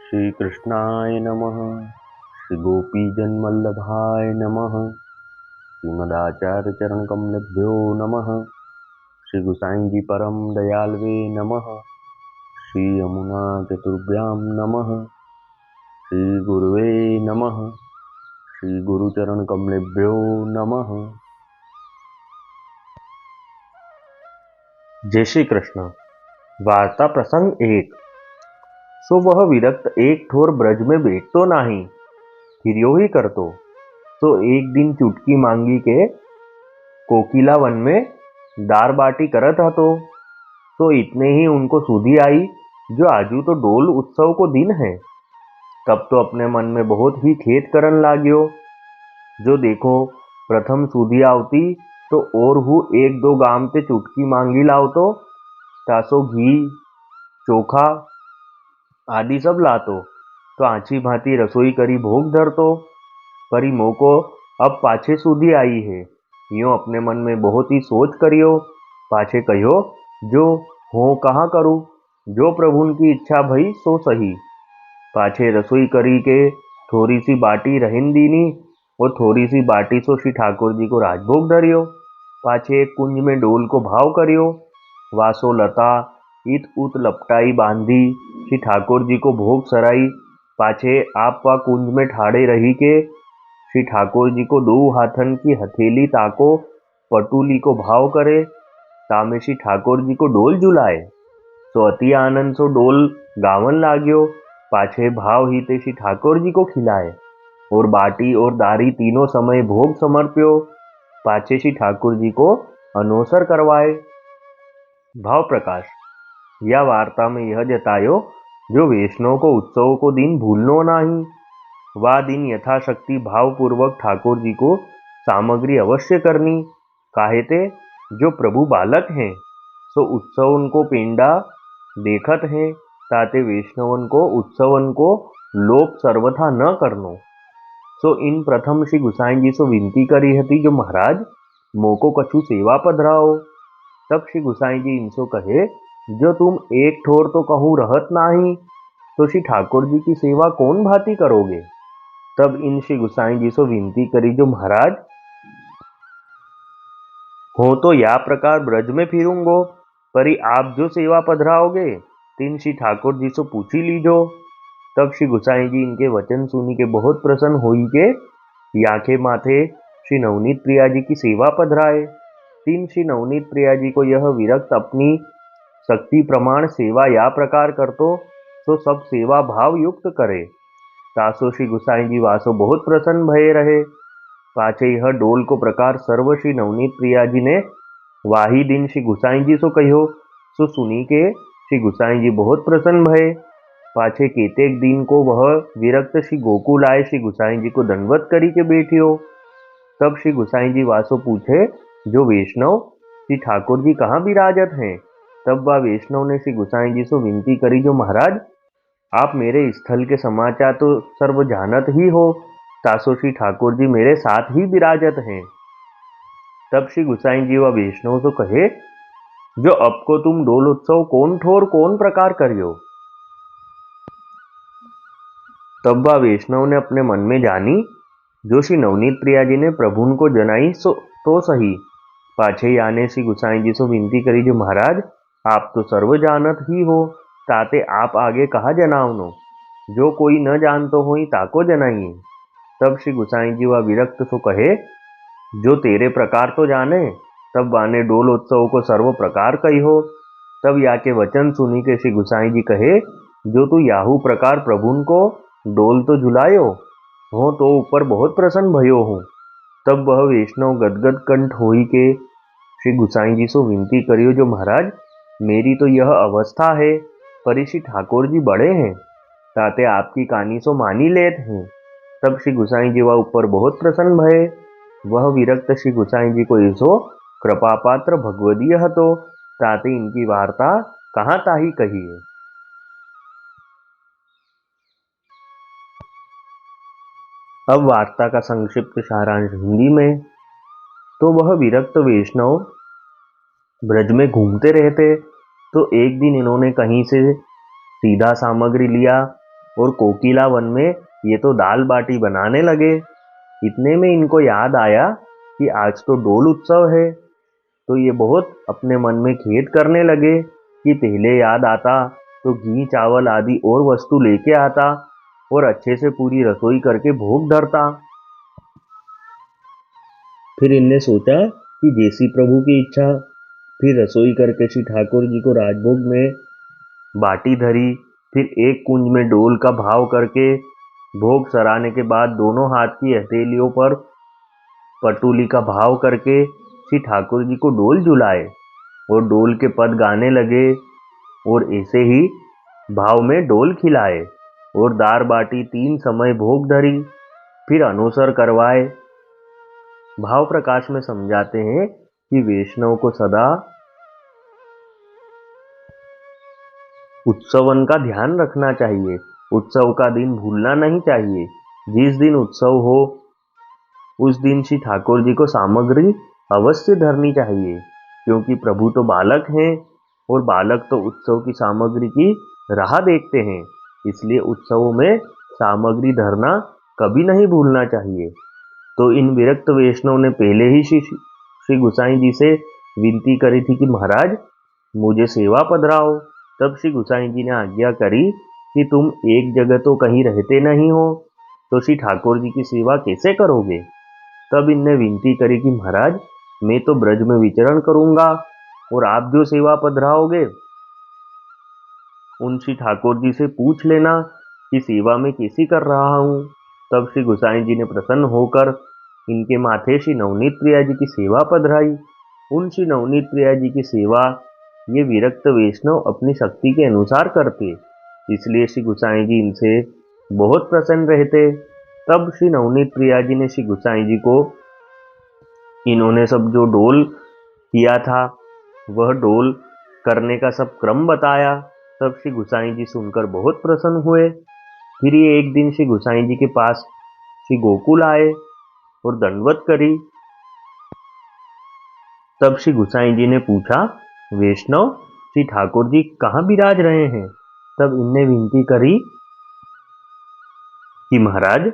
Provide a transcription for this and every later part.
श्री कृष्णाय नमः। श्री गोपीजनवल्लभाय नमः। श्रीमदाचार्य चरण कमलेभ्यो नमः। श्री गुसाई जी परम दयालवे नमः। श्री यमुना चतुर्भ्यां नमः। श्री गुरुवे नमः। श्री गुरुचरण कमलेभ्यो नमः। जय श्री कृष्ण। वार्ता प्रसंग 1। सो वह विरक्त एक ठोर ब्रज में बैठतो नाही, फिर्यो ही करतो। तो एक दिन चुटकी मांगी के कोकिला वन में दार बाटी करत हतो। तो इतने ही उनको सुधि आई, जो आजू तो डोल उत्सव को दिन है। तब तो अपने मन में बहुत ही खेद करन लाग्यो। जो देखो प्रथम सुधि आवती तो और हूँ एक दो गाम ते चुटकी मांगी लावतो, तासो घी चोखा आदि सब लातो, तो आँची भांति रसोई करी भोग धरतो। परी मोको अब पाछे सुधी आई है। यूं अपने मन में बहुत ही सोच करियो। पाछे कहो, जो हो कहाँ करूँ, जो प्रभुन की इच्छा भई सो सही। पाछे रसोई करी के थोड़ी सी बाटी रहन दीनी, और थोड़ी सी बाटी सो श्री ठाकुर जी को राजभोग धरियो। पाछे एक कुंज में डोल को भाव करियो। वासो लता इत उत लपटाई बांधी श्री ठाकुर जी को भोग सराई। पाछे आप वा कुंज में ठाड़े रही के श्री ठाकुर जी को दो हाथन की हथेली ताको पटुली को भाव करे। तामे श्री ठाकुर जी को डोल झुलाए। तो अति आनंद सो डोल गावन लाग्यो। पाछे भाव ही ते श्री ठाकुर जी को खिलाए, और बाटी और दारी तीनों समय भोग समर्प्यो। पाछे श्री ठाकुर जी को अनोसर करवाए। भाव प्रकाश। यह वार्ता में यह जतायो, जो वैष्णव को उत्सव को दिन भूलनो नहीं। वह दिन यथाशक्ति भावपूर्वक ठाकुर जी को सामग्री अवश्य करनी। काहेते जो प्रभु बालक हैं, सो उत्सवन को पेंडा देखत हैं, ताते वैष्णवन को उत्सवन को लोप सर्वथा न करनो। सो इन प्रथम श्री गुसाई जी सो विनती करी हती, जो महाराज मोको कछु सेवा पधराओ। तब श्री गुसाई जी इनसो कहे, जो तुम एक ठोर तो कहूँ रहत नाही, तो श्री ठाकुर जी की सेवा कौन भांति करोगे। तब इन श्री गुसाई जी सो विनती करी, जो महाराज हो तो या प्रकार ब्रज में फिरूंगो, परी आप जो सेवा पधराओगे तीन श्री ठाकुर जी सो पूछी लीजो। तब श्री गुसाई जी इनके वचन सुनी के बहुत प्रसन्न होई के याखे माथे श्री नवनीत प्रिया जी की सेवा पधराए। तीन श्री नवनीत प्रिया जी को यह विरक्त अपनी शक्ति प्रमाण सेवा या प्रकार करतो, तो सब सेवा भाव युक्त करे। तासो श्री गुसाई जी वासो बहुत प्रसन्न भये रहे। पाछे यह डोल को प्रकार सर्व श्री नवनीत प्रिया जी ने वाही दिन श्री गुसाई जी सो कहो। सो सुनी के श्री गुसाई जी बहुत प्रसन्न भये। पाछे केतेक दिन को वह विरक्त श्री गोकुल आए श्री गुसाई जी को दंडवत करी के बैठियो। तब श्री गुसाई जी वासो पूछे, जो वैष्णव श्री ठाकुर जी कहाँ विराजत हैं। तब वह वैष्णव ने श्री गुसाई जी से विनती करी, जो महाराज आप मेरे स्थल के समाचार तो सर्व जानत ही हो, तासो श्री ठाकुर जी मेरे साथ ही विराजत हैं। तब श्री गुसाई जी व वैष्णव तो कहे, जो अब को तुम डोल उत्सव कौन ठोर कौन प्रकार करियो। तब वह वैष्णव ने अपने मन में जानी, जो श्री नवनीत प्रिया जी ने प्रभुन को जनाई सो तो सही। पाछे याने श्री गुसाई जी से विनती करी, जो महाराज आप तो सर्व जानत ही हो, ताते आप आगे कहा जनावनो। जो कोई न जानतो होई ताको जनाइए। तब श्री गुसाई जी व विरक्त सो कहे, जो तेरे प्रकार तो जाने। तब वाने डोल उत्सव को सर्व प्रकार कही हो। तब या के वचन सुनी के श्री गुसाई जी कहे, जो तू याहू प्रकार प्रभुन को डोल तो झुलायो हो, तो ऊपर बहुत प्रसन्न भयो हूँ। तब वह वैष्णव गदगद कंठ होई के श्री गुसाई जी से विनती करियो, जो महाराज मेरी तो यह अवस्था है, पर श्री ठाकुर जी बड़े हैं, ताते आपकी कहानी सो मानी लेत हैं। तब श्री गुसाई जी वह ऊपर बहुत प्रसन्न भये। वह विरक्त श्री गुसाई जी को ऐसो कृपा पात्र भगवदीय हतो, ताते इनकी वार्ता कहाँ ताही कहिए। अब वार्ता का संक्षिप्त सारांश हिंदी में। तो वह विरक्त वैष्णव ब्रज में घूमते रहते। तो एक दिन इन्होंने कहीं से सीधा सामग्री लिया, और कोकिला वन में ये तो दाल बाटी बनाने लगे। इतने में इनको याद आया कि आज तो डोल उत्सव है। तो ये बहुत अपने मन में खेद करने लगे कि पहले याद आता तो घी चावल आदि और वस्तु लेके आता और अच्छे से पूरी रसोई करके भोग धरता। फिर इनने सोचा कि जैसी प्रभु की इच्छा। फिर रसोई करके श्री ठाकुर जी को राजभोग में बाटी धरी। फिर एक कुंज में डोल का भाव करके भोग सराने के बाद दोनों हाथ की हथेलियों पर पटुली का भाव करके श्री ठाकुर जी को डोल झुलाए और डोल के पद गाने लगे और ऐसे ही भाव में डोल खिलाए और दार बाटी 3 समय भोग धरी। फिर अनुसर करवाए। भाव प्रकाश में समझाते हैं कि वैष्णव को सदा उत्सवन का ध्यान रखना चाहिए। उत्सव का दिन भूलना नहीं चाहिए। जिस दिन उत्सव हो उस दिन श्री ठाकुर जी को सामग्री अवश्य धरनी चाहिए, क्योंकि प्रभु तो बालक हैं और बालक तो उत्सव की सामग्री की राह देखते हैं। इसलिए उत्सवों में सामग्री धरना कभी नहीं भूलना चाहिए। तो इन विरक्त वैष्णव ने पहले ही श्री गुसाई जी से विनती करी थी कि महाराज मुझे सेवा पधराओ। तब श्री गुसाई जी ने आज्ञा करी कि तुम एक जगह तो कहीं रहते नहीं हो, तो श्री ठाकुर जी की सेवा कैसे करोगे। तब इनने विनती करी कि महाराज मैं तो ब्रज में विचरण करूंगा और आप जो सेवा पधराओगे उन श्री ठाकुर जी से पूछ लेना कि सेवा में कैसी कर रहा हूँ। तब श्री गुसाई जी ने प्रसन्न होकर इनके माथे श्री नवनीत प्रिया जी की सेवा पधराई। उन श्री नवनीत प्रिया जी की सेवा ये विरक्त वैष्णव अपनी शक्ति के अनुसार करते, इसलिए श्री गुसाई जी इनसे बहुत प्रसन्न रहते। तब श्री नवनीत प्रिया जी ने श्री गुसाई जी को इन्होंने सब जो डोल किया था वह डोल करने का सब क्रम बताया। तब श्री गुसाई जी सुनकर बहुत प्रसन्न हुए। फिर ये एक दिन श्री गुसाई जी के पास श्री गोकुल आए और दंडवत करी। तब श्री गुसाई जी ने पूछा वैष्णव श्री ठाकुर जी कहाँ विराज रहे हैं। तब इनने विनती करी कि महाराज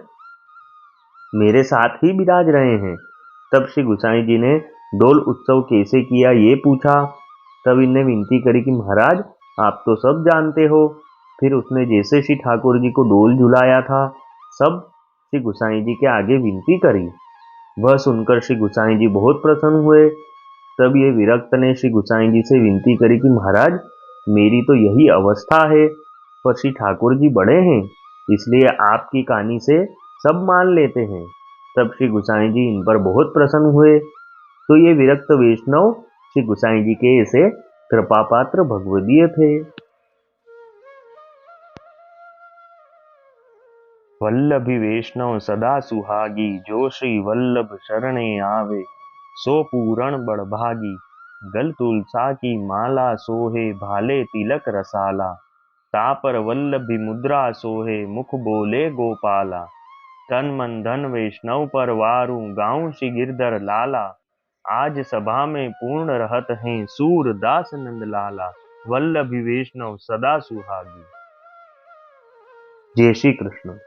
मेरे साथ ही विराज रहे हैं। तब श्री गुसाई जी ने डोल उत्सव कैसे किया ये पूछा। तब इनने विनती करी कि महाराज आप तो सब जानते हो। फिर उसने जैसे श्री ठाकुर जी को डोल झुलाया था सब श्री गुसाई जी के आगे विनती करी। वह सुनकर श्री गुसाई जी बहुत प्रसन्न हुए। तब ये विरक्त ने श्री गुसाई जी से विनती करी कि महाराज मेरी तो यही अवस्था है, पर श्री ठाकुर जी बड़े हैं इसलिए आपकी कहानी से सब मान लेते हैं। तब श्री गुसाई जी इन पर बहुत प्रसन्न हुए। तो ये विरक्त वैष्णव श्री गुसाई जी के ऐसे कृपा पात्र भगवदीय थे। वल्लभी वैष्णव सदा सुहागी, जो श्री वल्लभ शरणे आवे, सो पूरण बड़भागी। गल तुलसा की माला सोहे, भाले तिलक रसाला। तापर वल्लभी मुद्रा सोहे, मुख बोले गोपाला। तन मन धन वैष्णव पर वारू, गाऊं श्री गिरधर लाला। आज सभा में पूर्ण रहत हैं, सूर दास नंद लाला। वल्लभी वैष्णव सदा सुहागी। जय श्री कृष्ण।